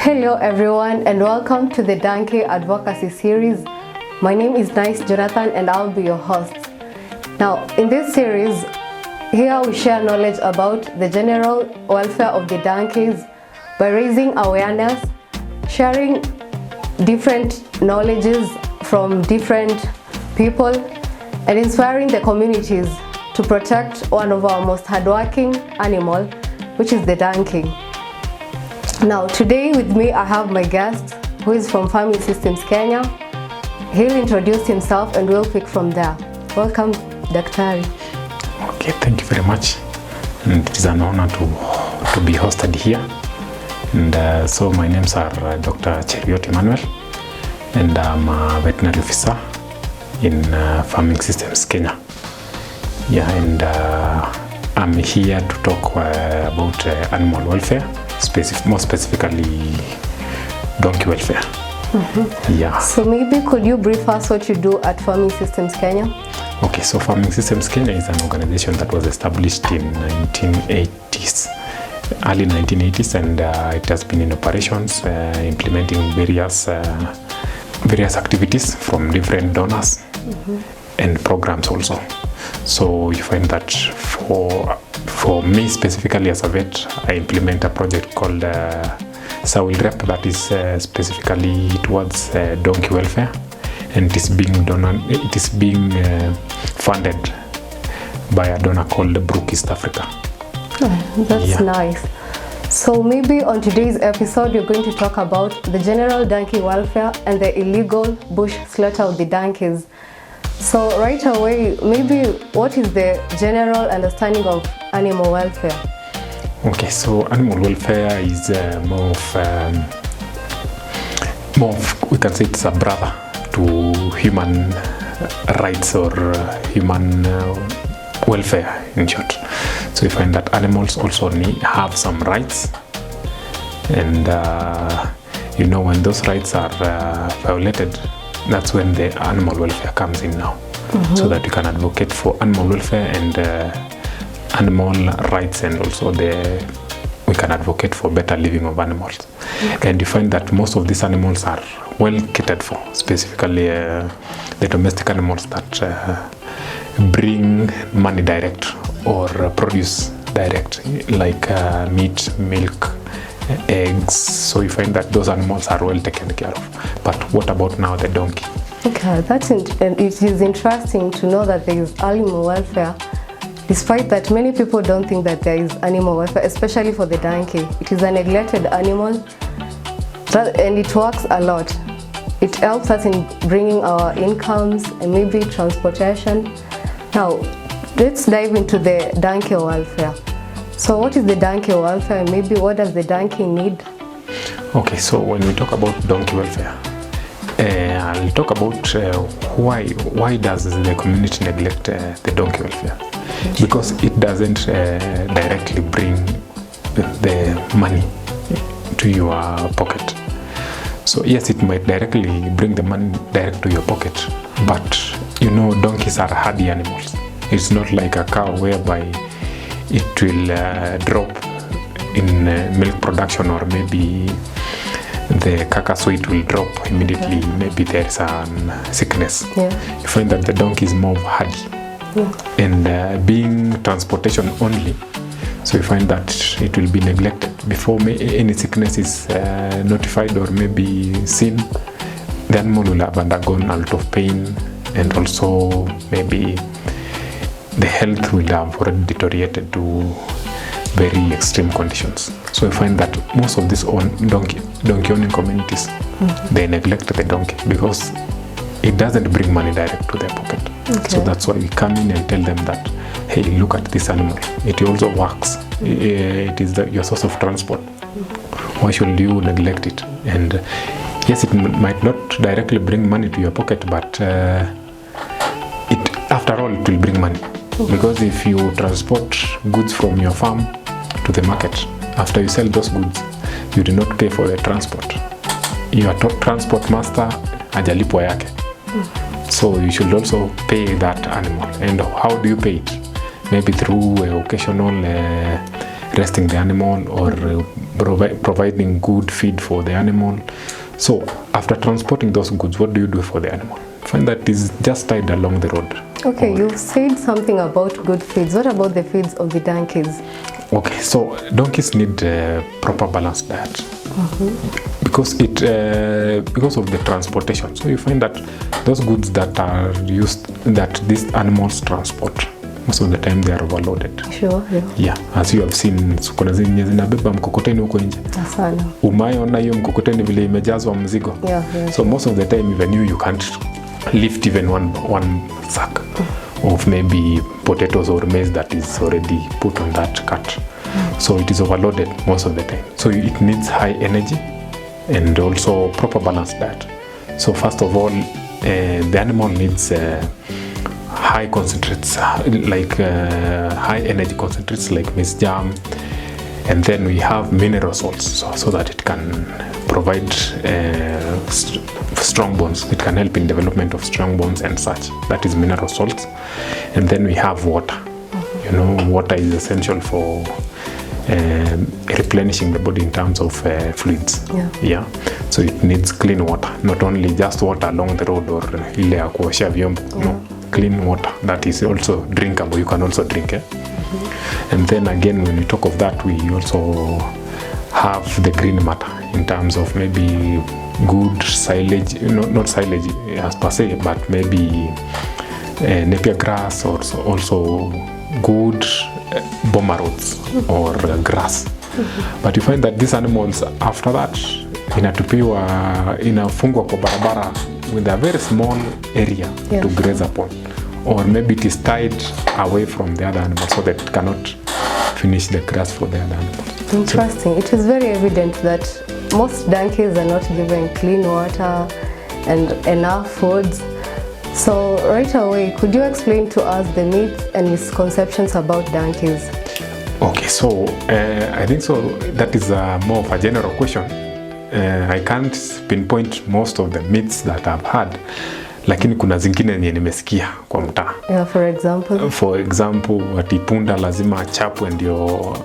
Hello everyone and welcome to the Donkey Advocacy series. My name is Nice Jonathan and I'll be your host. Now in this series, here we share knowledge about the general welfare of the donkeys by raising awareness, sharing different knowledges from different people and inspiring the communities to protect one of our most hardworking animal, which is the donkey. Now today with me I have my guest who is from Farming Systems Kenya. He'll introduce himself and we'll pick from there. Welcome, Daktari. Okay, thank you very much. And it is an honor to be hosted here. And so my names are Dr. Cheriot Emmanuel and I'm a veterinary officer in Farming Systems Kenya. Yeah, and I'm here to talk about animal welfare. More specifically, donkey welfare. Yeah. So maybe could you brief us what you do at Farming Systems Kenya? Okay, so Farming Systems Kenya is an organization that was established in 1980s, early 1980s, and it has been in operations, implementing various activities from different donors and programs also. So you find that for me specifically as a vet, I implement a project called SAWILREP that is specifically towards donkey welfare, and it is being funded by a donor called BROOKEEP Africa. Oh, that's nice. So maybe on today's episode you're going to talk about the general donkey welfare and the illegal bush slaughter of the donkeys. So right away, maybe what is the general understanding of animal welfare? Okay, so animal welfare is more of, we can say it's a brother to human rights or human welfare in short. So we find that animals also have some rights, and when those rights are violated, that's when the animal welfare comes in now, so that we can advocate for animal welfare and animal rights, and also we can advocate for better living of animals. And you find that most of these animals are well catered for, specifically the domestic animals that bring money direct or produce direct, like meat, milk, eggs. So you find that those animals are well taken care of. But what about now the donkey? Okay, it is interesting to know that there is animal welfare, despite that many people don't think that there is animal welfare, especially for the donkey. It is a neglected animal, and it works a lot. It helps us in bringing our incomes and maybe transportation. Now, let's dive into the donkey welfare. So what is the donkey welfare, and maybe what does the donkey need? Okay, so when we talk about donkey welfare, I'll talk about why does the community neglect the donkey welfare? Because it doesn't directly bring the money to your pocket. So yes, it might directly bring the money direct to your pocket, but donkeys are hardy animals. It's not like a cow whereby it will drop in milk production, or maybe the carcass weight will drop immediately. Maybe there is a sickness. You find that the donkey is more hardy, and being transportation only, so you find that it will be neglected. Before any sickness is notified or maybe seen, the animal will have undergone a lot of pain, and also maybe the health will have already deteriorated to very extreme conditions. So we find that most of these donkey owning communities, they neglect the donkey because it doesn't bring money direct to their pocket. So that's why we come in and tell them that, hey, look at this animal. It also works. It is your source of transport. Why should you neglect it? And yes, it might not directly bring money to your pocket, but after all, it will bring money. Because if you transport goods from your farm to the market, after you sell those goods, you do not pay for the transport. Your transport master hajalipwa yake. So you should also pay that animal. And how do you pay it? Maybe through occasional resting the animal or providing good feed for the animal. So after transporting those goods, what do you do for the animal? Find that is just tied along the road. Okay, you've said something about good feeds. What about the feeds of the donkeys? Okay, so donkeys need proper balanced diet. Because of the transportation. So you find that those goods that are used, that these animals transport, most of the time they are overloaded. Sure, yeah. Yeah, as you have seen, kuna zenye zinabeba mkokoteni huko nje. Sana. Umeona hiyo mkokoteni vile imejazwa mzigo. Yeah. So most of the time even you can't lift even one sack of maybe potatoes or maize that is already put on that cart. So it is overloaded most of the time. So it needs high energy and also proper balanced diet. So first of all, the animal needs high concentrates, like high energy concentrates like maize germ, and then we have mineral salts so that it can provide strong bones. It can help in development of strong bones and such. That is mineral salts. And then we have water. You know, water is essential for replenishing the body in terms of fluids. Yeah. So it needs clean water, not only just water along the road or ile ya kuosha vyombo. No, clean water that is also drinkable. You can also drink. And then again, when we talk of that, we also have the green matter in terms of maybe good silage, not silage as per se, but maybe napier grass, or also good boma rods or grass. But you find that these animals after that inafungwa kwa barabara with a very small area to graze upon, or maybe it is tied away from the other animals so that it cannot finish the grass for the other animals. Interesting. It is very evident that most donkeys are not given clean water and enough foods. So right away, could you explain to us the myths and misconceptions about donkeys? Okay, so I think so that is more of a general question. I can't pinpoint most of the myths that I've heard, lakini kuna zingine yenye nimesikia kwa mtaa. Yeah, for example, ati punda lazima achapwe ndio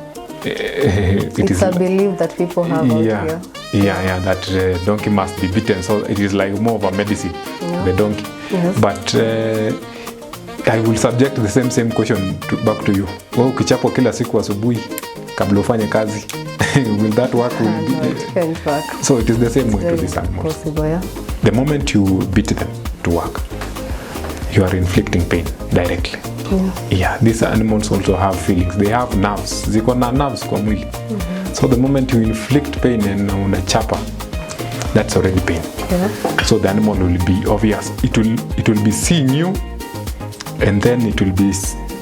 it's a belief that people have out here. Yeah, that donkey must be beaten, so it is like more of a medicine, the donkey. Yes. But I will subject the same question back to you. Wewe ukichapwa kila siku asubuhi kabla ufanye kazi, will that work? No, it can't work. So it is the same way to this animal. Possible, yeah. The moment you beat them to work, you are inflicting pain directly. Yeah, these animals also have feelings. They have nerves. Ziko na nerves kwa mwili. So the moment you inflict pain and unachapa, that's already pain. Yeah. So the animal will be obvious. It will be seeing you, and then it will be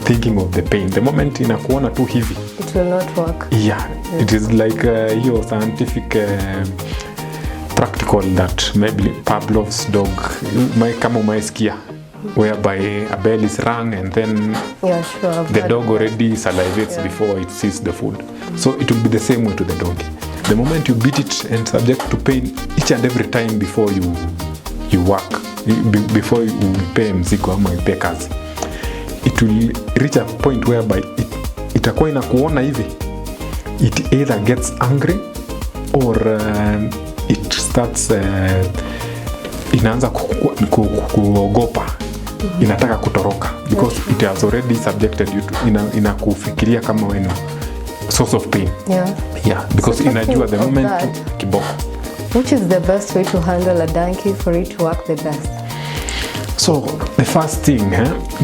thinking of the pain. The moment inakuona tu hivi, it will not work. Yeah. It is like your scientific practical that maybe Pavlov's dog, kama umaisikia, whereby a bell is rung and then the dog already salivates before it sees the food. So it will be the same way to the donkey. The moment you beat it and subject to pain each and every time before you work, before you pay mzigo ama pay kazi, it will reach a point whereby itakuwa inakuona hivi, it either gets angry or it starts inaanza kuogopa, inataka kutoroka because it has already subjected you to inakufikiria kama wewe source of pain. Yeah, because inajua the moment kiboko. Which is the best way to handle a donkey for it to work the best? So the first thing,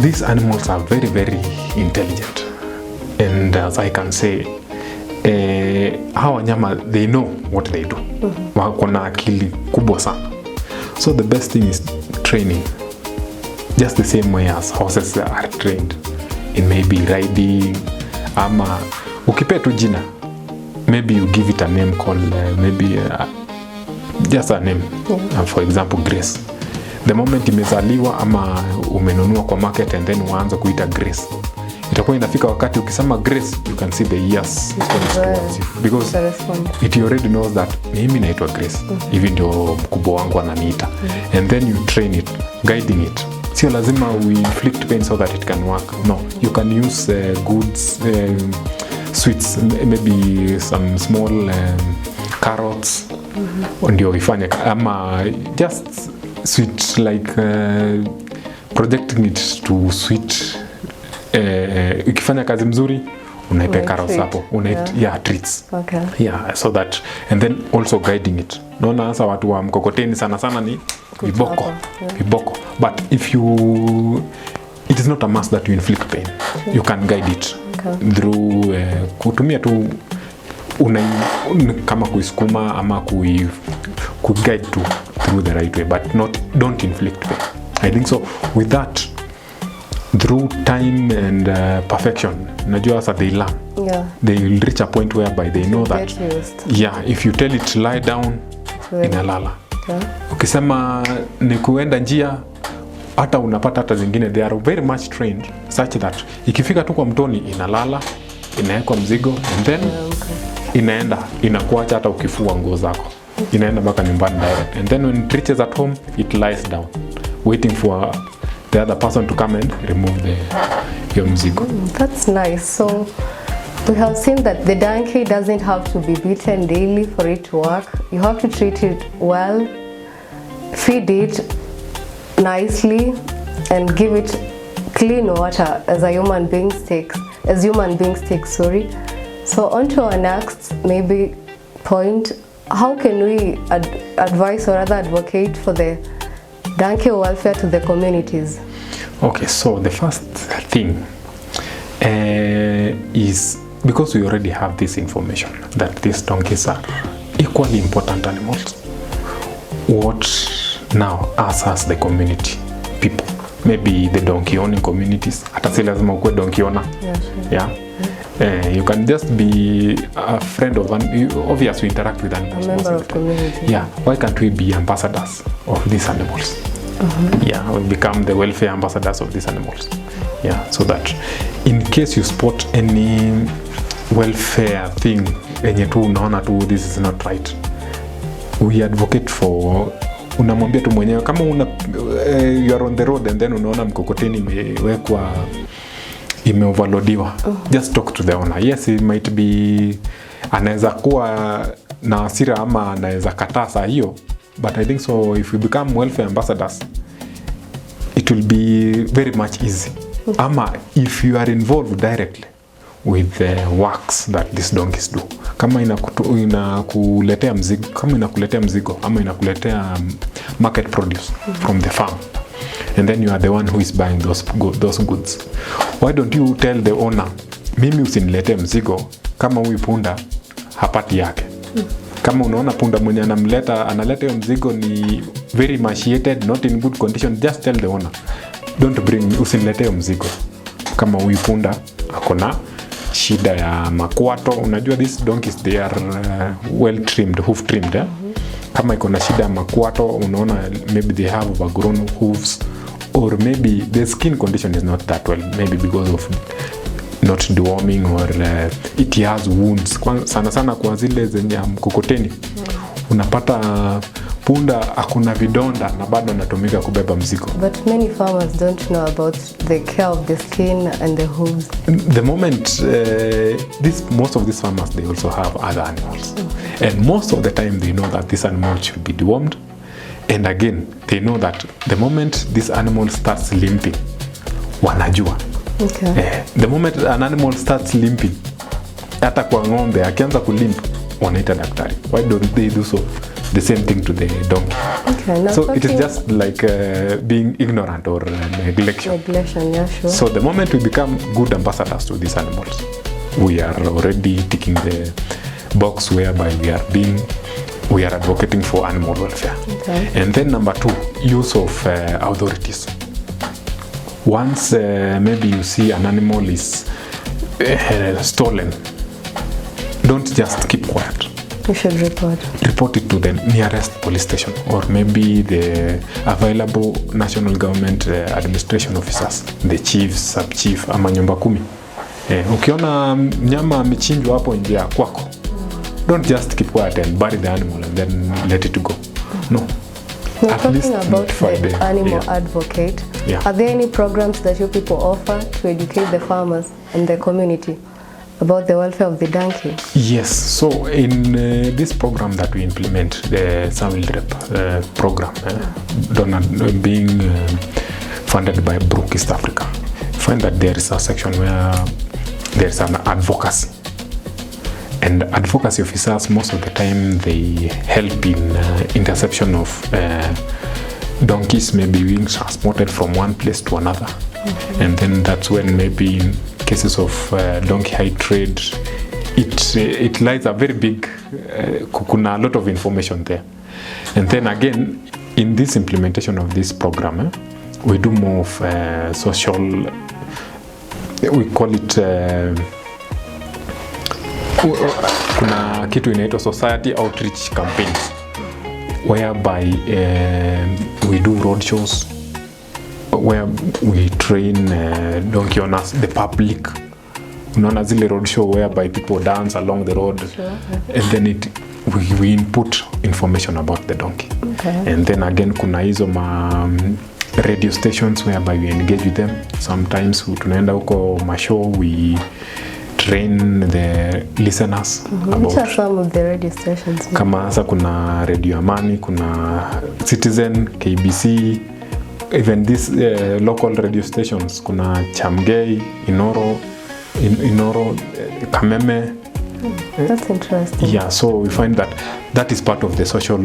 these animals are very, very intelligent, and as I can say, hawa wanyama, they know what they do. Wako na akili kubwa sana. So the best thing is training, just the same way as horses are trained in maybe riding. Ama ukipea tu jina, maybe you give it a name called maybe just a name. For example, Grace. The moment imezaliwa ama umenunua kwa market and then uanza kuita Grace, itakuwa inafika wakati ukisema Grace, you can see the ears towards you because it already knows that mimi naitwa Grace, hivi ndio mkubwa wangu ananiita. And then you train it, guiding it. Sio lazima we inflict pain so that it can work. No, you can use good sweets, maybe some small carrots, ndio ifanye, ama just sweet, like projecting it to sweet. Ikifanya kazi mzuri unaipe carrots hapo, treats. Okay. Yeah, so that, and then also guiding it. Naona hasa watu wa mkokoteni sana sana ni viboko. Viboko. But if you, it is not a must that you inflict pain. You can guide it through kutumia tu kama kuisukuma ama guide to through the right way, but don't inflict pain. I think so with that, through time and perfection, najua asa they learn. Yeah. They will reach a point whereby they know that if you tell it lie down, inalala. Ukisema ni kuenda njia, hata unapata hata zingine, they are very much trained such that ikifika tu kwa mtoni inalala, inawekwa mzigo, and then inaenda, inakuacha hata ukifua nguo zako, inaenda mpaka nyumbani direct, and then when it reaches at home it lies down waiting for the other person to come and remove your mzigo. That's nice. So we have seen that the donkey doesn't have to be beaten daily for it to work. You have to treat it well, feed it nicely, and give it clean water as human beings take. Sorry. So on to our next maybe point. How can we advise or rather advocate for the donkey welfare to the communities? Okay, so the first thing is, because we already have this information that these donkeys are equally important animals, what now us as the community people, maybe the donkey owning communities, hata si lazima ukue donkey owner. You can just be a friend of obviously interact with animals. A member of community. Yeah, why can't we be ambassadors of these animals? Yeah, we become the welfare ambassadors of these animals. Yeah, so that in case you spot any welfare thing enye tu unaona tu this is not right, we advocate for, unamwambia tu mwenyewe kama you are on the road and then unaona mkokoteni imewekwa, imeoverloadiwa, just talk to the owner. Yes, it might be, anaweza kuwa na hasira ama anaweza kataa saa hiyo, but I think so if we become welfare ambassadors it will be very much easy. Ama if you are involved directly with the works that these donkeys do, kama inakuletea mzigo, ama inakuletea market produce from the farm, and then you are the one who is buying those goods, why don't you tell the owner, mimi usiniletee mzigo kama huyu punda hapati yake. Kama unaona punda mwenye analeta hiyo mzigo ni very emaciated, not in good condition, just tell the owner, don't bring, usiniletee mzigo kama huyu punda akona shida ya makwato. Unajua these donkeys they are well trimmed, hoof trimmed. Kama iko na shida ya makwato, unaona maybe they have overgrown hooves, or maybe the skin condition is not that well, maybe because of not deworming, or it has wounds. Sana sana kwa zile zenye mkokoteni unapata punda hakuna vidonda na bado anatumika kubeba mzigo. But many farmers don't know about the care of the skin and the hooves. The moment most of these farmers, they also have other animals, and most of the time they know that this animal should be dewormed, and again they know that the moment this animal starts limping, wanajua. Okay. The moment an animal starts limping, hata kwa ng'ombe akianza kulimp wanaita daktari. Why don't they do so the same thing to the donkey? Okay, so it is just like being ignorant or neglection. Yeah, sure. So the moment we become good ambassadors to these animals, we are already ticking the box whereby we are advocating for animal welfare. Okay. And then number 2, use of authorities. Once maybe you see an animal is stolen, don't just keep quiet. You should report it to the nearest police station, or maybe the available national government administration officers, the chief, sub chief, ama nyumba 10. Ukiona mnyama amechinjwa hapo nje kwako, don't just keep quiet and bury the animal and then let it go. No. We're talking about the animal advocate. Yeah. Are there any programs that you people offer to educate the farmers and the community about the welfare of the donkey? Yes, so in this program that we implement, the SAWILDREP program, being funded by BROOKEEP East Africa, find that there is a section where there is an advocacy. And advocacy officers, most of the time, they help in interception of donkeys maybe being transported from one place to another. And then that's when maybe in cases of donkey hide trade, it lies a very big, kuna a lot of information there. And then again, in this implementation of this program, we do more of social, we call it, kuna kitu inaitwa society outreach campaigns, whereby we do road shows, where we train donkey owners, the public. Unaona zile road show whereby people dance along the road. Sure. And then we input information about the donkey. Okay. And then again kuna hizo radio stations whereby we engage with them. Sometimes tunaenda huko mashow, we train the listeners about. Which are some of the radio stations? Kama hasa kuna Radio Amani, kuna Citizen, KBC, even these local radio stations, kuna Chamgei, Inoro, Kameme. That's interesting. Yeah, so we find that is part of the social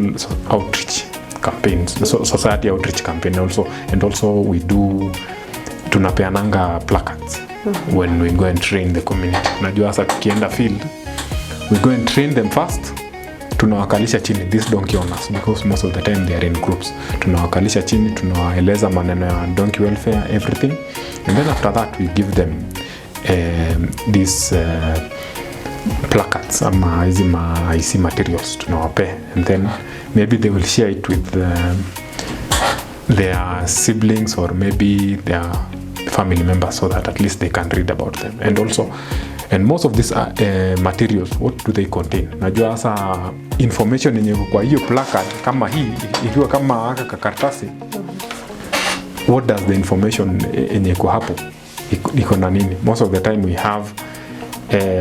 outreach campaigns, the society outreach campaign also. And also we do, tunapeananga placards when we go and train the community. Najua hasa tukienda field, we go and train them first. Tunawakalisha chini these donkey owners, because most of the time they are in groups. Tunawakalisha chini, tunawaeleza maneno ya donkey welfare, everything. And then after that we give them these placards ama hizi IC materials tunawape, and then maybe they will share it with their siblings or maybe their family members, so that at least they can read about them. And also, and most of these materials, what do they contain? Najua hasa information yenye kwa hiyo placard kama hii, ikiwa kama aka karatasi, what does the information yenye kwa hapo iko na nini? Most of the time we have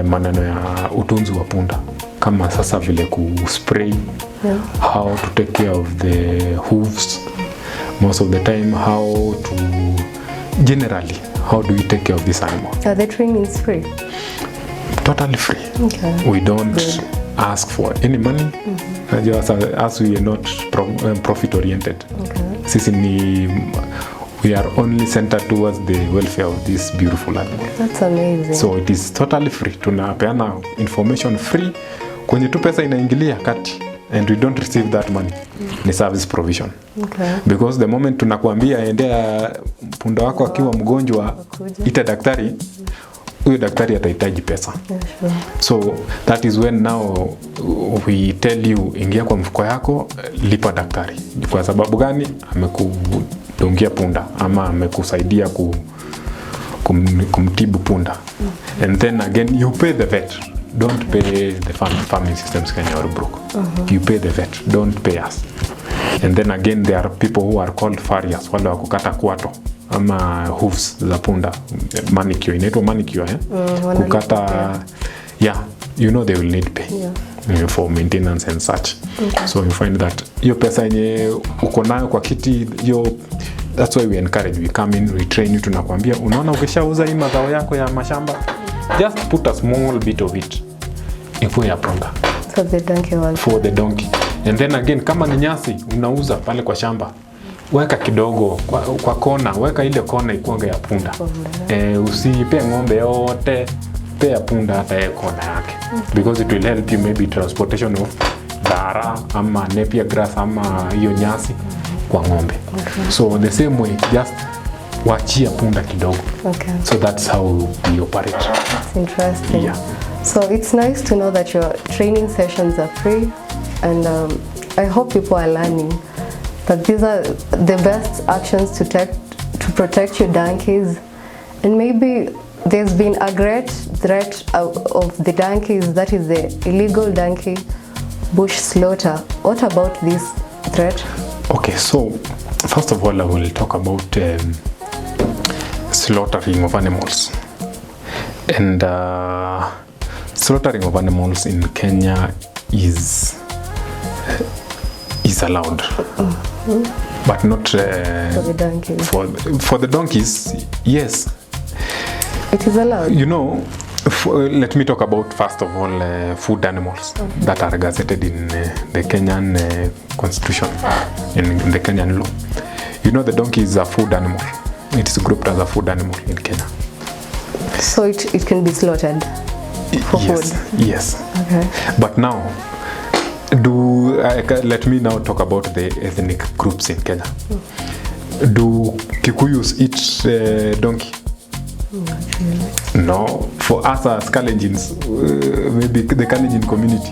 maneno ya utunzi wa punda, kama sasa vile kuspray, how to take care of the hooves, most of the time how to, generally, how do we take care of this animal? Are the trainings free? Totally free. Okay. We don't ask for any money. As we are not profit oriented. Okay. Sisi we are only centered towards the welfare of this beautiful animal. That's amazing. So it is totally free. Tunapeana information free. Kwenye tu pesa inaingilia kati, and we don't receive that money. Ni service provision. Okay. Because the moment tunakuambia endea punda wako akiwa mgonjwa, ita daktari, huyo daktari atahitaji pesa. Yeah, sure. So that is when now we tell you, ingia kwa mfuko yako, lipa daktari. Kwa sababu gani? Amekudungia punda ama amekusaidia kumtibu punda. And then again you pay the vet. Don't pay the farming systems Kenya or Brook. You pay the vet, don't pay us. And then again there are people who are called farriers, wale wa kukata kwato ama hooves za punda, manicure, inaitwa manicure, kukata, yeah, you know they will need pay for maintenance and such. Okay. So you find that hiyo pesa yenye uko nayo kwa kiti, that's why we encourage, we come in, we train you, tunakwambia unaona ukishauza hii mazao yako ya mashamba, just put a small bit of it ikuwe ya punda for the donkey one. For the donkey. And then again, kama ni nyasi unauza pale kwa shamba, weka kidogo kwa kona, weka ile kona ikuanga ya punda. Usipe ng'ombe yote, pea punda hata ya kona yake. Because it will help you maybe transportation of dara ama napier grass ama hiyo nyasi kwa ng'ombe. Okay. So the same way, just wachia punda kidogo. Okay. So that's how we operate. That's interesting. Yeah. So it's nice to know that your training sessions are free, and I hope people are learning that these are the best actions to take to protect your donkeys. And maybe there's been a great threat of the donkeys, that is the illegal donkey bush slaughter. What about this threat? Okay, so first of all I will talk about slaughtering of animals. And slaughtering of animals in Kenya is allowed, but not For the donkeys. For the donkeys, yes, It is allowed. you know. Let me talk about first of all food animals that are gazetted in the Kenyan constitution, in the Kenyan law. You know, the donkey is a food animal. It is grouped as a food animal in Kenya. So it can be slaughtered for Yes, food. yes. Okay. But now, let me now talk about the ethnic groups in Kenya. Do Kikuyus eat donkey? Not really. No. For us as Kalenjins, maybe the Kalenjin community,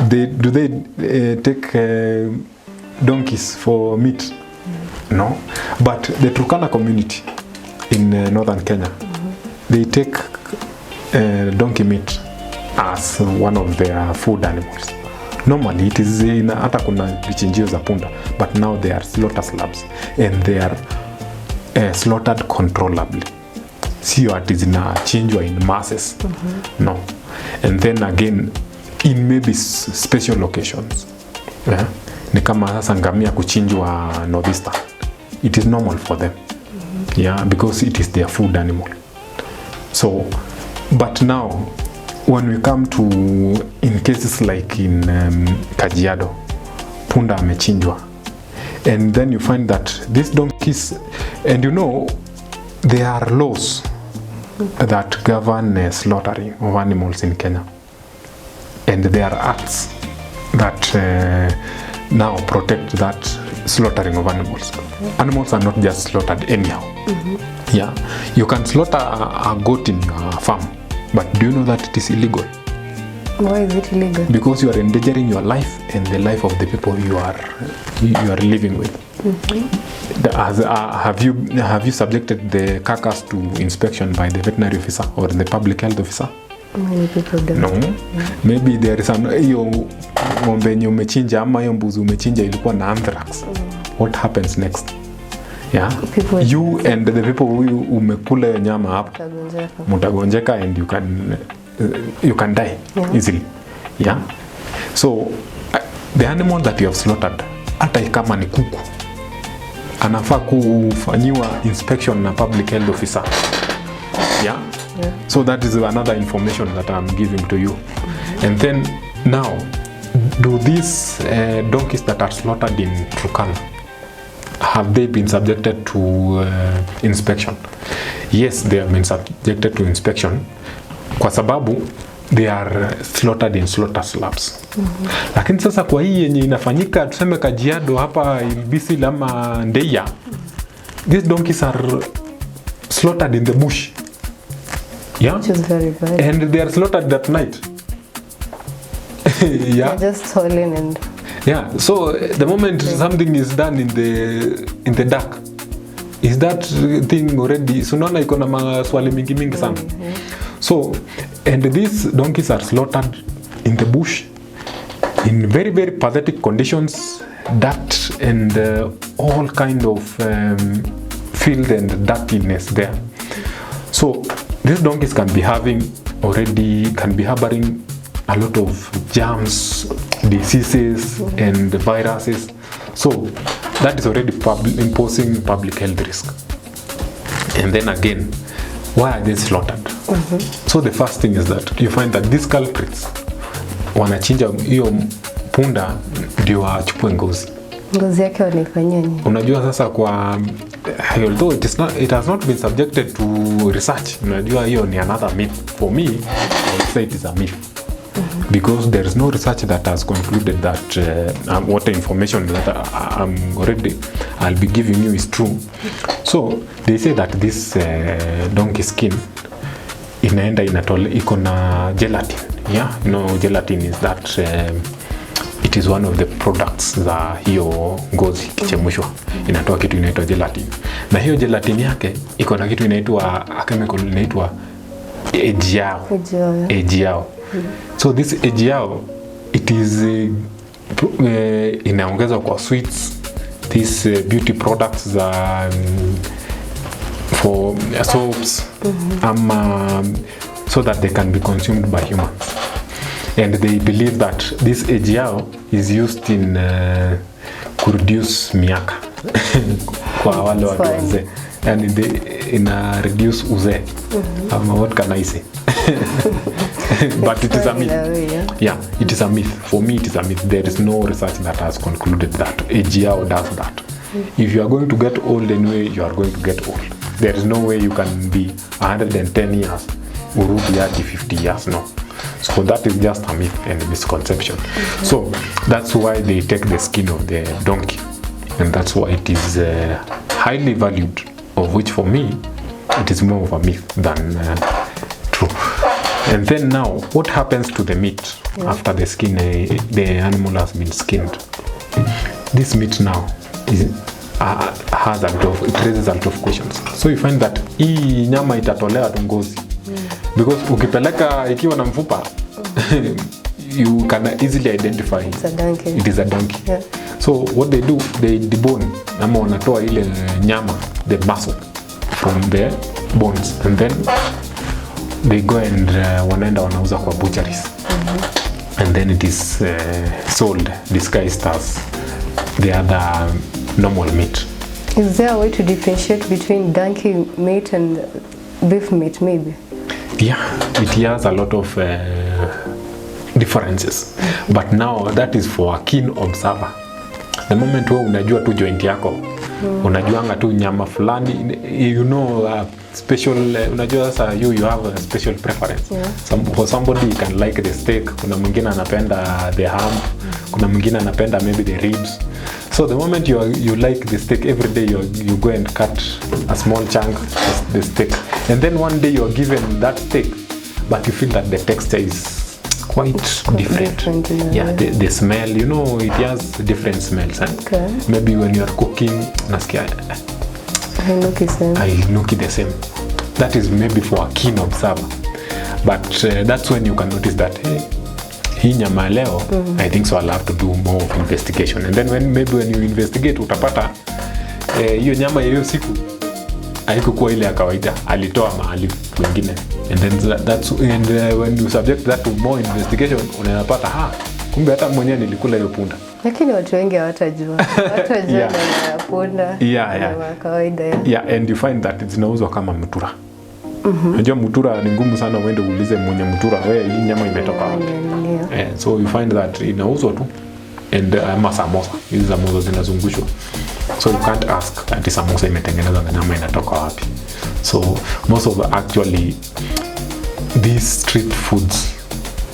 do they take donkeys for meat? No. But the Turkana community in northern Kenya, they take donkey meat as one of their food animals. Normally it is in hata kuna vichinjio za punda, but now they are slaughter slabs and they are slaughtered controllably. Sio ati zinachinjwa in masses. No. And then again in maybe special occasions. Yeah? Ni kama sasa ngamia kuchinjwa northeastern. It is normal for them. Yeah, because it is their food animal. So, but now when we come to in cases like in Kajiado, punda amechinjwa, and then you find that these donkeys, and you know, there are laws that govern slaughtering of animals in Kenya, and there are acts that now protect that slaughtering of animals. Animals are not just slaughtered anyhow. Yeah, you can slaughter a goat in your farm, but do you know that it is illegal? Why is it illegal? Because you are endangering your life and the life of the people you are living with. Have you subjected the carcass to inspection by the veterinary officer or the public health officer? Many people don't. No. Maybe there is hiyo ng'ombe yenye umechinja ama hiyo mbuzi umechinja ilikuwa na anthrax. What happens next? Yeah. You and the people who umekula hiyo nyama hapo mtagonjeka and you can die easily. Yeah. So the animal that you have slaughtered, hata kama ni kuku, anafaa kufanyiwa inspection na public health officer. Yeah? So that is another information that I'm giving to you. And then now, do these donkeys that are slaughtered in Turkana, have they been subjected to inspection? Yes, they have been subjected to inspection kwa sababu they are slaughtered in slaughter slabs. Lakini sasa kwa hii yenye inafanyika tuseme Kajiado hapa Ilbisi ama Ndeya, these donkeys are slaughtered in the bush. Yeah? Which is very bad. And they are slaughtered at night. Yeah. They're just stolen and... Yeah, so the moment something is done in the dark, is that thing already, so naona iko na maswali mingi sana. So, and these donkeys are slaughtered in the bush in very, very pathetic conditions, dirt and all kind of filth and dirtiness there. So these donkeys can be harboring a lot of germs, diseases and viruses. So that is already imposing public health risk. And then again, why are they slaughtered? So the first thing is that you find that these culprits wanachinja hiyo punda ndio wachukue ngozi. Ngozi yake wanaifanyia nini? Unajua sasa kwa although it has not been subjected to research, unajua hiyo ni another myth. For me, I would say it is a myth. Because there is no research that has concluded that what the information that I'll be giving you is true. So they say that this donkey skin inaenda iko na gelatin. Yeah, you know, gelatin is that it is one of the products za hiyo ngozi kichemushwa, inatoa kitu inaitwa gelatin, na hiyo gelatin yake iko na kitu inaitwa chemical inaitwa AGL. So this AGL, it is inaongezwa kwa sweets, these beauty products za for soaps, so that they can be consumed by humans. And they believe that this AGL is used in reduce miaka kwa wale watu wazee, and in reduce uzee. What can I say? But it is a myth. Yeah, it is a myth. For me, it is a myth. There is no research that has concluded that AGL does that. If you are going to get old anyway, you are going to get old. There is no way you can be 110 years urudi hadi 50 years, no. So that is just a myth and a misconception. So that's why they take the skin of the donkey, and that's why it is highly valued, of which for me it is more of a myth than true. And then now, what happens to the meat after the skin, the animal has been skinned? This meat now has it raises a lot of questions. So you find that hii nyama itatolewa tu ngozi, because ukipeleka ikiwa na mfupa you can easily identify it is a donkey. Yeah. So what they do, they debone, ama wanatoa ile nyama, the muscle from the bones, and then they go and wanaenda wanauza kwa butcheries, and then it is sold disguised as the other normal meat. Is there a way to differentiate between donkey meat and beef meat, maybe? Yeah, it has a lot of differences, but now that is for a keen observer. The moment wewe unajua tu joint yako, unajuanga tu nyama fulani, you know, special, unajua sasa you have a special preference. For somebody you can like the steak, kuna mwingine anapenda the ham, kuna mwingine anapenda maybe the ribs. So the moment you like the steak, every day you go and cut a small chunk of the steak, and then one day you are given that steak, but you feel that the texture is quite different. Yeah, the smell, you know, it has different smells. Okay. Maybe when you are cooking, nasikia I look the same. That is maybe for a keen observer, but that's when you can notice that, hey, hii nyama leo, I think so I'll have to do more of investigation. And then when you investigate, utapata hiyo nyama hiyo siku haikuwa ile ya kawaida, alitoa mahali kwingine. And then when you subject that to more investigation, unapata kumbe hata mwenyewe nilikula hiyo punda. Lakini watu wengi hawatajua. Hawatajua na punda. Yeah. Kawaida. Yeah, and you find that it's inauzwa kama mutura. Unajua mutura ni ngumu sana uende uulize mwenye mutura, wewe hii nyama imetoka wapi? So you find that inauzwa tu, and samosa. Hizi samosa zinazungushwa. So you can't ask ati samosa imetengenezwa na nyama inatoka wapi. So most of actually these street foods,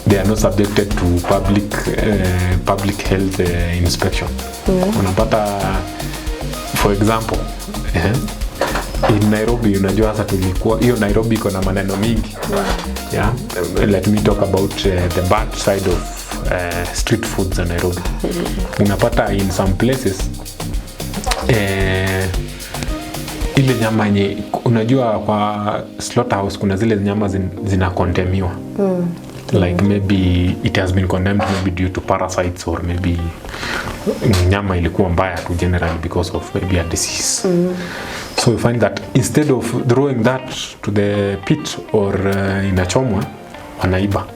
they are not subjected to public health inspection. Unapata, for example, in Nairobi, unajua sasa tulikuwa hiyo Nairobi iko na maneno mingi. Let me talk about the bad side of street foods in Nairobi. Unapata in some places ile nyama yenye unajua kwa slaughterhouse kuna zile nyama zinakondemiwa. Like maybe it has been condemned maybe due to parasites, or maybe nyama ilikuwa mbaya to generally because of maybe a disease. So you find that instead of throwing that to the pit or inachomwa, wanaiba.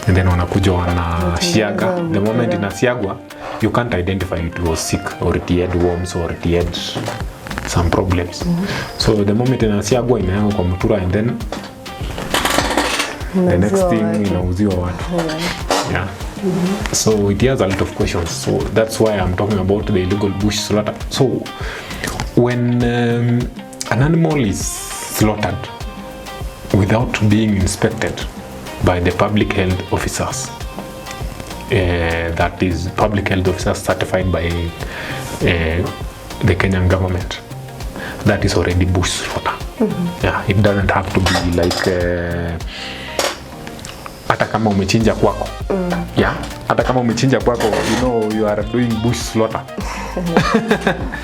And then wanakuja wanasiaga. The moment inasiagwa, you can't identify it was sick, or it had worms, or it had some problems. So the moment inasiagwa, inaekwa kwa mutura, and then the next thing inauziwa watu. Yeah. So it has a lot of questions. So that's why I'm talking about the illegal bush slaughter. So when an animal is slaughtered without being inspected by the public health officers, that is public health officers certified by the Kenyan government, that is already bush slaughter. Yeah, it doesn't have to be like hata kama umechinja kwako. Yeah, hata kama umechinja kwako, you know you are doing bush slaughter.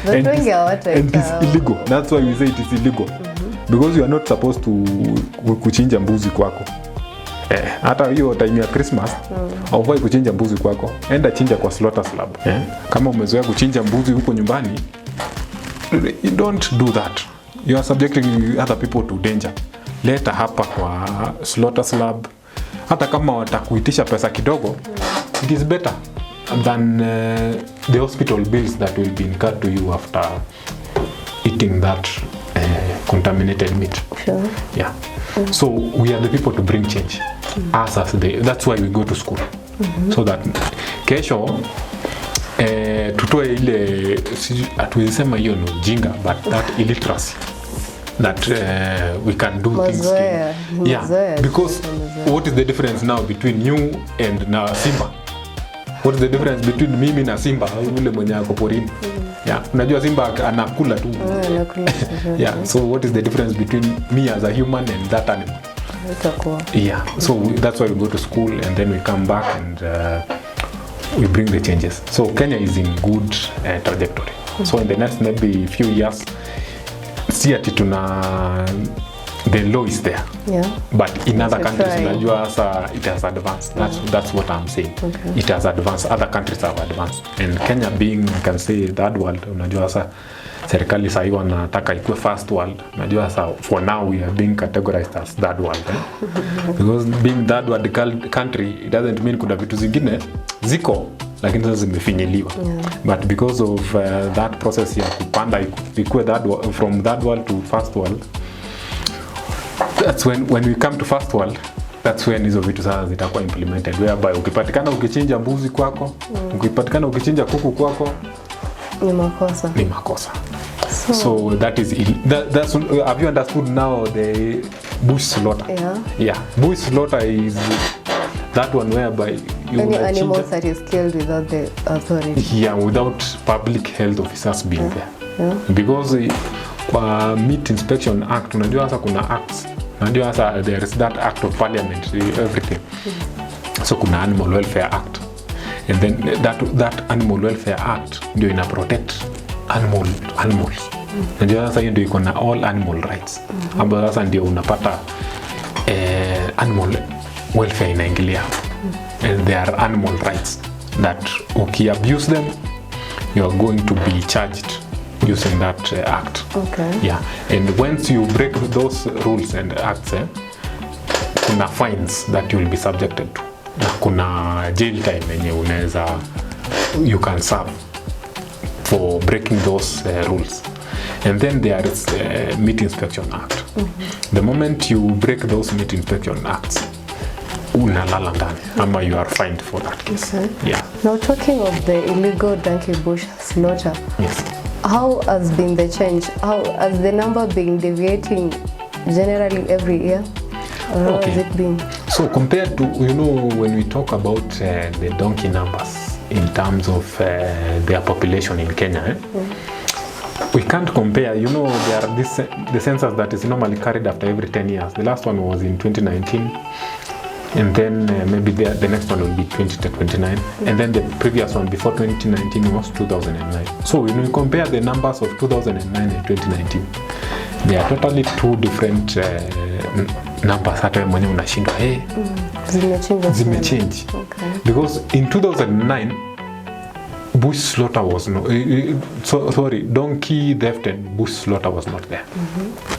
and it's illegal. That's why we say it is illegal. Because you are not supposed to kuchinja mbuzi kwako. Hata hiyo time ya Christmas, haufai kuchinja mbuzi kwako. Enda chinja kwa slaughter slab. Kama umezoea kuchinja mbuzi huko nyumbani, you don't do that. you are subjecting other people to danger. Leta hapa kwa slaughter slab, hata kama watakuitisha pesa kidogo, it is better than the hospital bills that will be incurred to you after eating that contaminated meat. Sure. Yeah. So we are the people to bring change. Us as that's why we go to school. So that kesho tutoe ile atuwezi sema hiyo no jinga, but that illiteracy that we can do things. Yeah, because what is the difference now between you and na Simba? What is the difference between mimi na Simba ule mwenye ako porini? Yeah, unajua Simba anakula tu. Yeah, so what is the difference between me as a human and that animal? Yeah, so that's why we go to school and then we come back and we bring the changes. So Kenya is in good trajectory. So in the next maybe few years, see ati tuna the law is there. Yeah. But in other countries, unajua it has advanced. That's what I'm saying. Okay. It has advanced. Other countries have advanced. And Kenya being, you can say, third world, unajua serikali sasa wanataka ikuwe first world. Unajua for now we are being categorized as third world. Because being third world country, it doesn't mean kuna vitu zingine ziko lakini sasa zimefinyiliwa. But because of that process ya kupanda ikuwe from third world to first world, that's when we come to first world, that's when hizo vitu sasa zitakuwa implemented, whereby ukipatikana ukichinja mbuzi kwako, ukipatikana ukichinja kuku kwako, ni makosa. So that is that's have you understood now the bush slaughter? Yeah, bush slaughter is that one whereby any animals that is killed without the authority. Yeah, without public health officers being there. Yeah. Because kwa Meat Inspection Act, unajua sasa kuna acts. Unajua sasa there is that act of parliament, everything. So kuna Animal Welfare Act. And then that Animal Welfare Act ndio ina protect animals. Unajua sasa hiyo ndio iko na all animal rights. Ambapo sasa ndio unapata animal welfare inaingilia. And there are animal rights that abuse them, you are going to be charged using that act. Okay. Yeah. And once you break those rules and acts, kuna fines that you will be subjected to. Na kuna jail time yenye you can serve for breaking those rules. And then there is Meat Inspection Act. The moment you break those Meat Inspection Acts, unalala ndani, ama you are fined for that case. Okay. Yeah. Now talking of the illegal donkey bush slaughter. Yes. How has been the change? How has the number been deviating generally every year? Or how has it been? So compared to, when we talk about the donkey numbers in terms of their population in Kenya, we can't compare. There are the census that is normally carried after every 10 years. The last one was in 2019. And then maybe the next one will be 2029. And then the previous one before 2019 was 2009. So when we compare the numbers of 2009 and 2019, they are totally two different numbers. Hata mwenye unashindwa zimechange. Okay. Because in 2009 bush slaughter was donkey theft and bush slaughter was not there.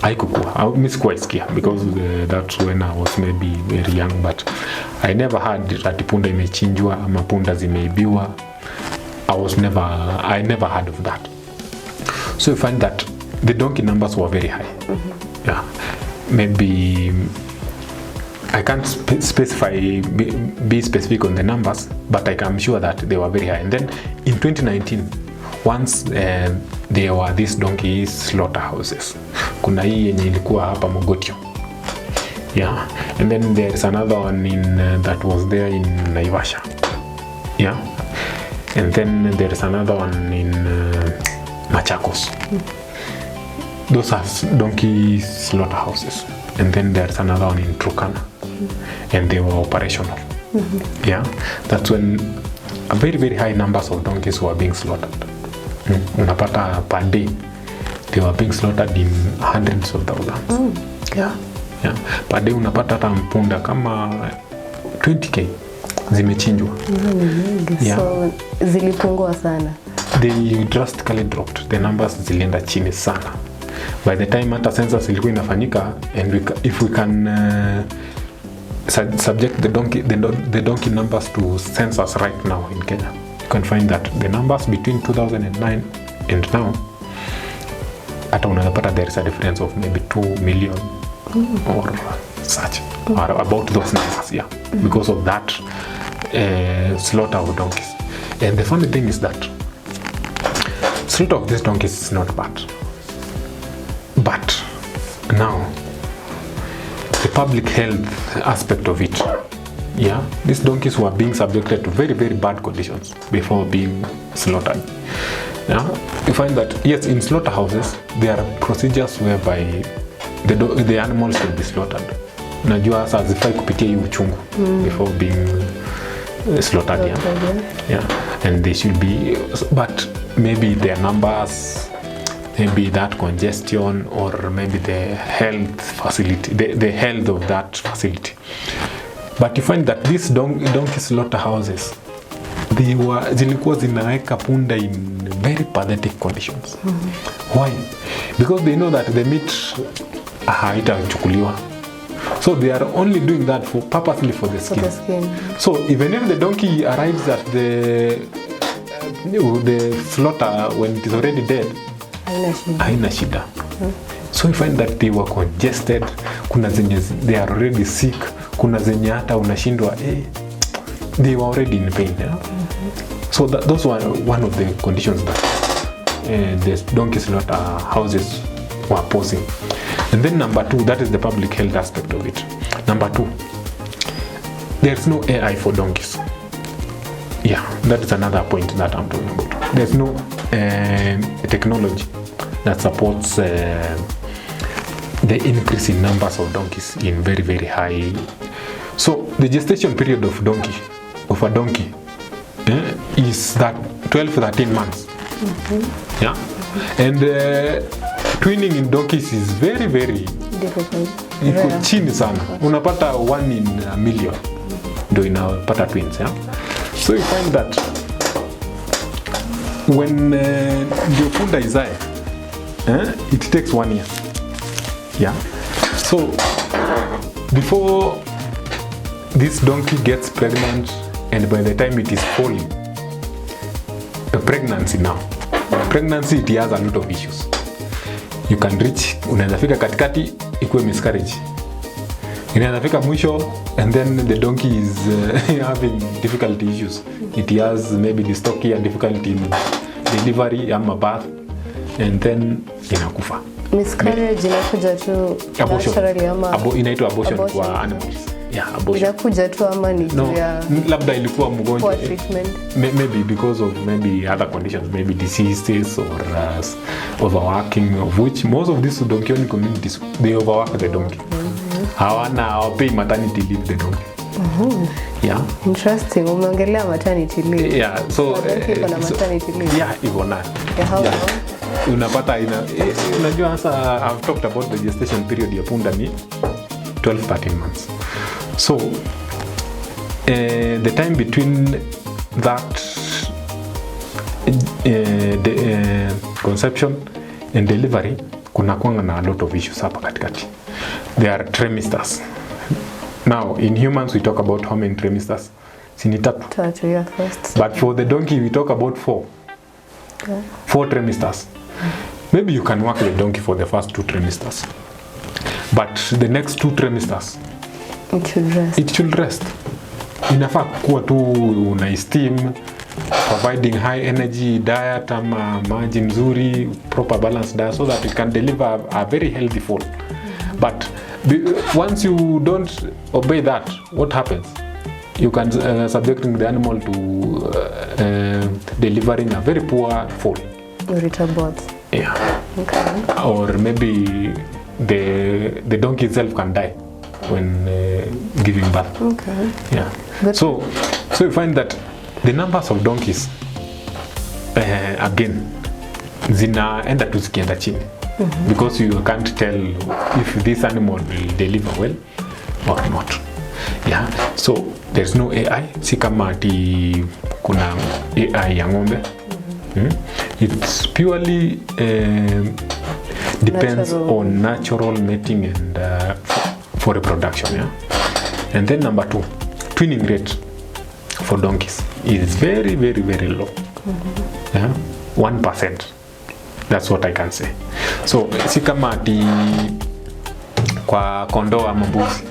Haikukuwa. Misikuwa isikia because that's when I was maybe very young, but I never heard that punda imechinjwa ama punda zimeibiwa. I never heard of that. So you find that the donkey numbers were very high. Yeah. Maybe I can't be specific on the numbers, but I'm sure that they were very high. And then in 2019, once there were these donkey slaughterhouses. Kuna hii yenye ilikuwa hapa Mogotio. Yeah. And then there's another one that was there in Naivasha. Yeah. And then there's another one in Machakos. Those are donkey slaughterhouses. And then there's another one in Turkana. And they were operational. Yeah. That's when very, very high numbers of donkeys were being slaughtered. Unapata per day, they were being slaughtered in hundreds of thousands. Yeah. Yeah. Per day unapata hata mpunda kama 20k zimechinjwa. Yeah. So zilipungua sana. They drastically dropped. The numbers zilienda chini sana. By the time hata census ilikuwa inafanyika, and if we can subject the donkey numbers to census right now in Kenya, you can find that the numbers between 2009 and now, hata unapata there is a difference of maybe 2 million or such, or about those numbers, yeah, because of that slaughter of donkeys. And the funny thing is that slaughter of these donkeys is not bad, but now the public health aspect of it, yeah, these donkeys were being subjected to very, very bad conditions before being slaughtered. Yeah, you find that yes, in slaughterhouses there are procedures whereby the animals should be slaughtered. Najua sasa zifai kupitia hii uchungu before being slaughtered, yeah, and they should be, but maybe their numbers, maybe that congestion, or maybe the health facility, the health of that facility. But you find that these donkey slaughterhouses, zilikuwa zinaweka punda in very pathetic conditions. Why? Because they know that the meat haitachukuliwa. So they are only doing that purposely for the skin. So even if the donkey arrives at the slaughter when it is already dead, haina shida. So you find that they were congested, kuna zenye they are already sick, kuna zenye hata unashindwa they were already in pain, yeah? So those were one of the conditions that the donkey slaughter houses were posing. And then number two, that is the public health aspect of it. Number two, there's no AI for donkeys. Yeah, that is another point that I'm talking about. There's no technology that supports the increase in numbers of donkeys in very, very high. So the gestation period of a donkey is that 12-13 months. Yeah, and twinning in donkeys is very, very difficult. Iko chini sana. Unapata 1 in a million ndio inapata twins, yeah? So you find that when the punda izae, it takes 1 year. Yeah. So before this donkey gets pregnant, and by the time it is falling, the pregnancy it has a lot of issues. You can reach, unaweza fika katikati ikuwe miscarriage, inaweza fika mwisho, and then the donkey is having difficulty issues. It has maybe dystocia, difficulty in delivery ama birth, and then inakufa. Miscarriage inakuja tu naturally ama inaitwa abortion kwa animals. Yeah, abortion. Inakuja tu ama ni labda ilikuwa mgonjwa. treatment. Maybe because of maybe other conditions, maybe diseases or overworking, of which most of these donkey communities, they overwork the donkey. Hawapay maternity leave the donkey. Yeah. Interesting. Umeongelea maternity leave. Yeah, so maternity leave. Yeah, iko na. How long? Unapata unajua sasa I've talked about the gestation period ya punda ni 12-13 months. So the time between that conception and delivery kuna kwanga na a lot of issues hapa katikati. There are trimesters. Now in humans we talk about how many trimesters? Sini tatu. Yeah, first. But for the donkey we talk about 4. Okay. 4 trimesters. Maybe you can work the donkey for the first 2 trimesters. But the next 2 trimesters, it should rest. Inafaa kuwa tu una steam, providing high energy diet ama maji nzuri, proper balanced diet, so that it can deliver a very healthy foal. But once you don't obey that, what happens? You can subjecting the animal to delivering a very poor foal. Return. Yeah. Okay. Or maybe the donkey itself can die when giving birth. Okay. Yeah. Good. So you find that the numbers of donkeys again zinaenda tu zikienda chini, because you can't tell if this animal will deliver well or not. Yeah. So there's no AI. Si kama ati kuna AI ya ng'ombe. It's purely depends on natural mating and for reproduction. Yeah. And then number 2, twinning rate for donkeys is very, very, very low. Yeah, 1%. That's what I can say. So si kama ati kwa kondoo ama mbuzi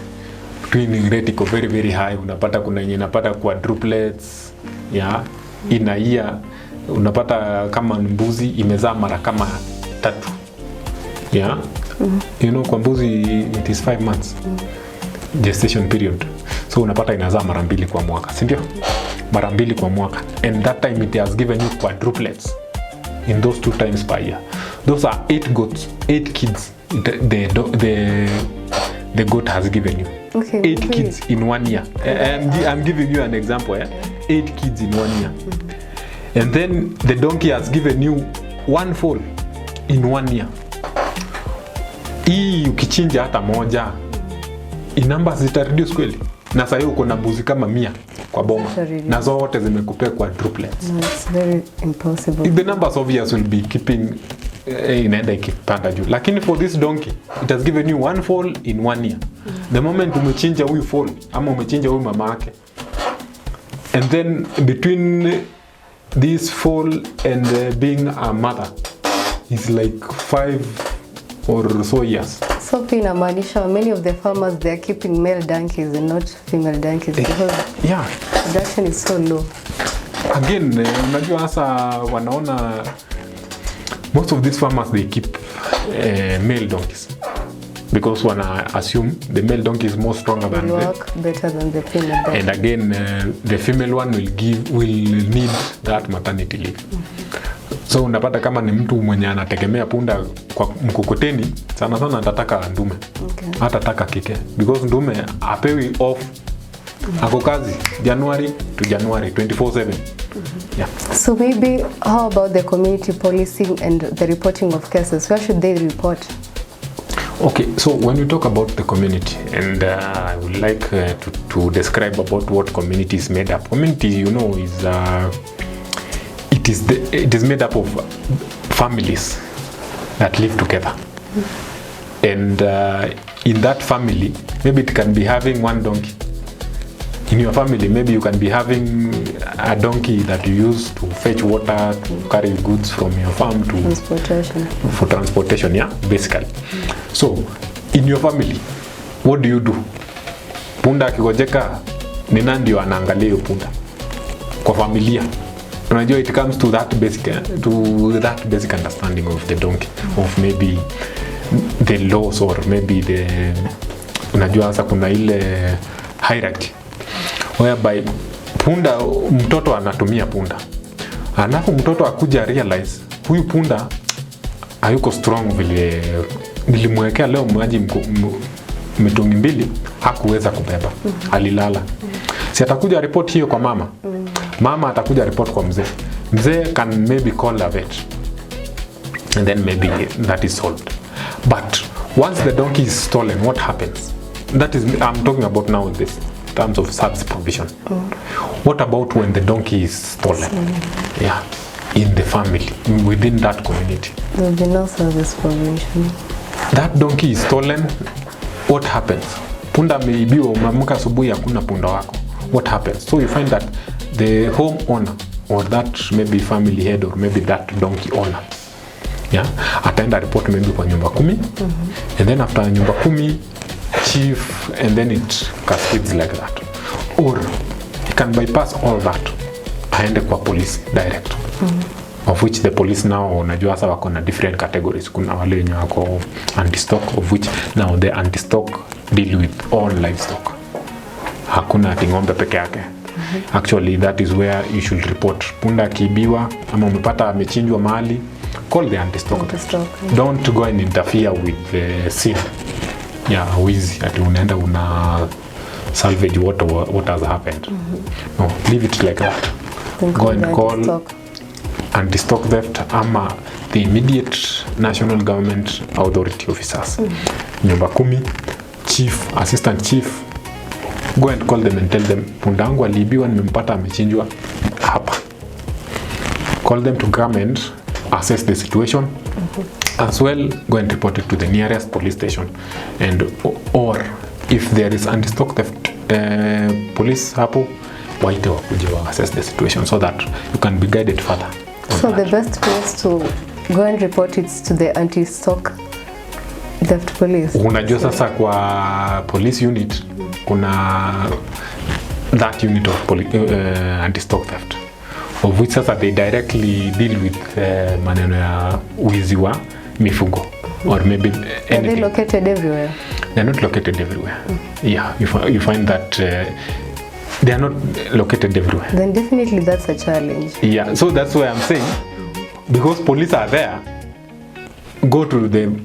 twinning rate iko very, very high. Unapata kuna yenye inapata quadruplets, yeah, in a year. Unapata kama mbuzi imezaa mara kama 3. Yeah. You know, kwa mbuzi it is 5 months gestation period. So unapata inazaa mara 2 kwa mwaka, si ndio? Mara 2 kwa mwaka. And that time it has given you quadruplets in those 2 times per year. Those are 8 goats, 8 kids the goat has given you. Okay, 8 kids in 1 year. I'm giving you an example. 8 kids in 1 year. And then the donkey has given you 1 foal in 1 year. Hii ukichinja hata moja, in numbers zita reduce kweli. Na sasa uko na mbuzi kama 100 kwa boma. Na zote zimekupea quadruplets. No, it's very impossible. The numbers of years will be keeping inaenda ikipanda juu. Lakini for this donkey, it has given you 1 foal in 1 year. The moment umechinja huyu foal ama umechinja huyu mama yake, and then between this foal and being a mother is like 5 or so years. So inamaanisha many of the farmers they are keeping male donkeys and not female donkeys because production is so low. Again, unajua hasa wanaona most of these farmers they keep male donkeys because wana assume the male donkey is more stronger than better than the female donkey. And again the female one will need that maternity leave. So unapata kama ni mtu mwenye anategemea punda kwa mkokoteni, sana sana atataka ndume. Hatataka kike because ndume apewi off. Ako kazi January to January 24/7. Yeah. So maybe how about the community policing and the reporting of cases? Where should they report? Okay, so when we talk about the community, and I would like to describe about what community is made up. Community, you know, is it is made up of families that live together. And in that family, maybe it can be having 1 donkey. In your family, maybe you can be having a donkey that you use to fetch water, to carry goods from your farm to for transportation, yeah, basically. So, in your family, what do you do? Punda akigojeka, ni nani ndio anaangalia punda? Kwa familia. Unajua it comes to that basic understanding of the donkey, of maybe the laws or maybe the, unajua sasa kuna ile hierarchy whereby punda, mtoto anatumia punda, alafu mtoto akuja realize huyu punda hayuko strong vile nilimwekea leo maji mitungi 2 hakuweza kubeba, alilala. Si atakuja report hiyo kwa mama. Mama atakuja report kwa mzee. Mzee can maybe call a vet, and then maybe that is solved. But once the donkey is stolen, what happens? That is, I'm talking about now this terms of service provision. What about when the donkey is stolen? Yeah, in the family, within that community. There will be no service provision. That donkey is stolen. What happens? Punda ameibiwa, umeamka asubuhi hakuna punda wako. What happens? So you find that the home owner or that maybe family head or maybe that donkey owner, yeah, ataenda report maybe kwa nyumba 10, and then after nyumba 10 chief, and then it cascades like that. Or he can bypass all that, aende kwa police direct, of which the police now unajua sasa wako na different categories. Kuna wale wenye wako anti-stock, of which now the anti-stock deal with all livestock. Hakuna ati ng'ombe peke yake. Actually that is where you should report. Punda akiibiwa ama umepata amechinjwa mahali, call the anti-stock. Don't go and interfere with the scene. Yeah, wizi ati unaenda una salvage what has happened. No, leave it like that. Go and call anti-stock theft ama the immediate national government authority officers. Nyumba 10, chief, assistant chief, go and call them and tell them punda wangu aliibiwa, nimempata amechinjwa hapa. Call them to come and assess the situation as well, go and report it to the nearest police station, and or if there is anti-stock theft police hapo, waite wakuje wa assess the situation so that you can be guided further. So the best place to go and report it to the anti-stock theft police. Unajua sasa kwa police unit kuna that unit of anti-stock theft, of which sasa they directly deal with maneno ya wizi wa mifugo or maybe anything. Are they located everywhere? They're not located everywhere. Yeah, you find that they are not located everywhere. Then definitely that's a challenge. Yeah, so that's why I'm saying, because police are there, go to the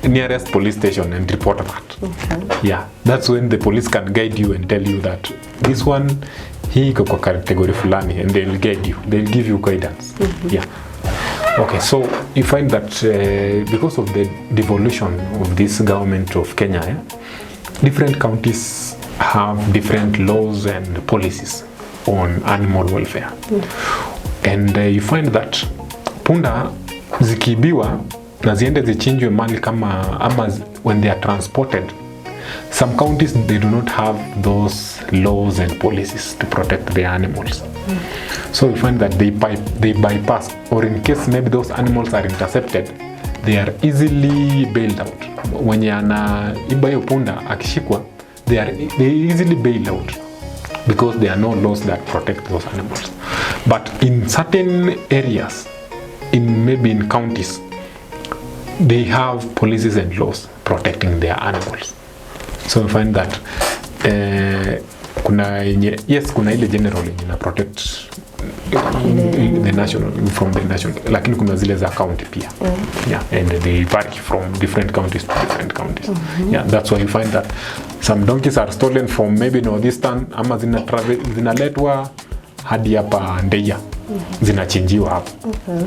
nearest police station and report that. Okay. Yeah, that's when the police can guide you and tell you that this one hii iko kwa category fulani, and they'll guide you, they'll give you guidance. Yeah. Okay, so you find that because of the devolution of this government of Kenya, different counties have different laws and policies on animal welfare. And you find that punda zikibiwa na ziende zichinjwe mali kama ama when they are transported, some counties they do not have those laws and policies to protect the animals. So you find that they bypass, or in case maybe those animals are intercepted, they are easily bailed out. When yana iba hiyo punda akishikwa, they easily bail out because there are no laws that protect those animals. But in certain areas, maybe in counties, they have policies and laws protecting their animals. So we find that kuna ile general ina protect the national from the national, lakini kuna zile za county pia. Yeah, and they vary from different counties to different counties. Yeah, that's why you find that some donkeys are stolen from maybe northeastern, ama zinaletwa hadi hapa Ndeia, zinachinjiwa hapo.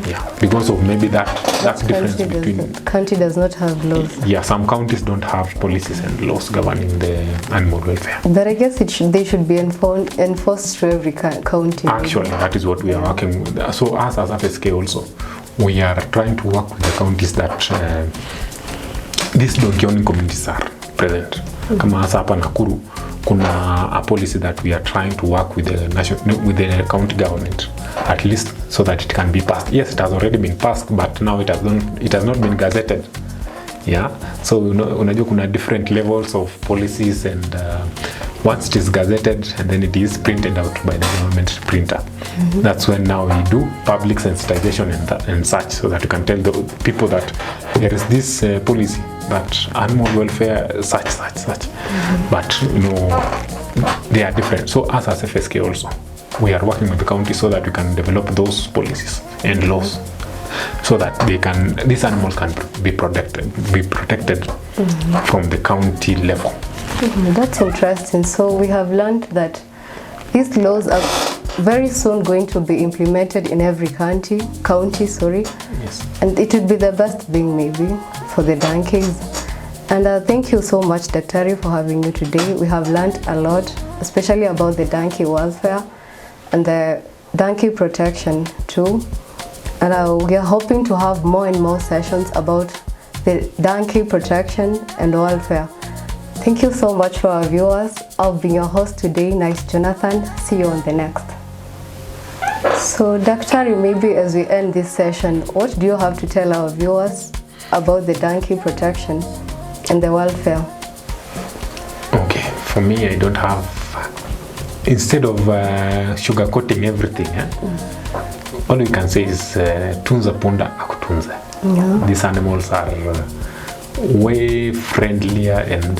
Yeah, because of maybe that's difference between county does not have laws. Yeah, some counties don't have policies and laws governing the animal welfare. But I guess they should be enforced to every county. Actually, that is what we are working with. So us as FSK also, we are trying to work with the counties that these donkey owning communities are present. Kama hasa hapa Nakuru, kuna a policy that we are trying to work with the county government, at least so that it can be passed. Yes, it has already been passed, but now it has not been gazetted. Yeah, so unajua kuna different levels of policies, and once it is gazetted and then it is printed out by the government printer, that's when now we do public sensitization and such, so that you can tell the people that there is this policy that animal welfare such. But they are different. So us as FSK also, we are working with the county so that we can develop those policies and laws, so that these animals can be protected from the county level. That's interesting. So we have learned that these laws are very soon going to be implemented in every county. Yes. And it would be the best thing maybe for the donkeys. And thank you so much, Daktari, for having you today. We have learned a lot, especially about the donkey welfare and the donkey protection too. And we are hoping to have more and more sessions about the donkey protection and welfare. Thank you so much for our viewers. I'll be your host today, Nice Jonathan. See you on the next. So, Daktari, maybe as we end this session, what do you have to tell our viewers about the donkey protection and the welfare? Okay, for me, I don't have, instead of sugarcoating everything, all we can say is Tunza, punda, akutunze. Yeah. These animals are way friendlier and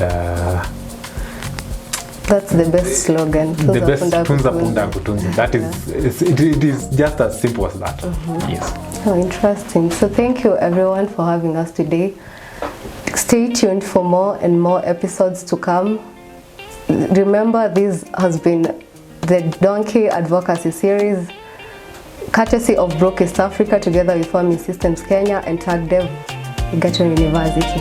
that's the best slogan. The best Tunza, punda, akutunze. That is, it is just as simple as that. Yes. Oh, interesting. So thank you everyone for having us today. Stay tuned for more and more episodes to come. Remember, this has been the Donkey Advocacy series, courtesy of BROOKEEP East Africa, together with Farming Systems Kenya and Tag Dev University.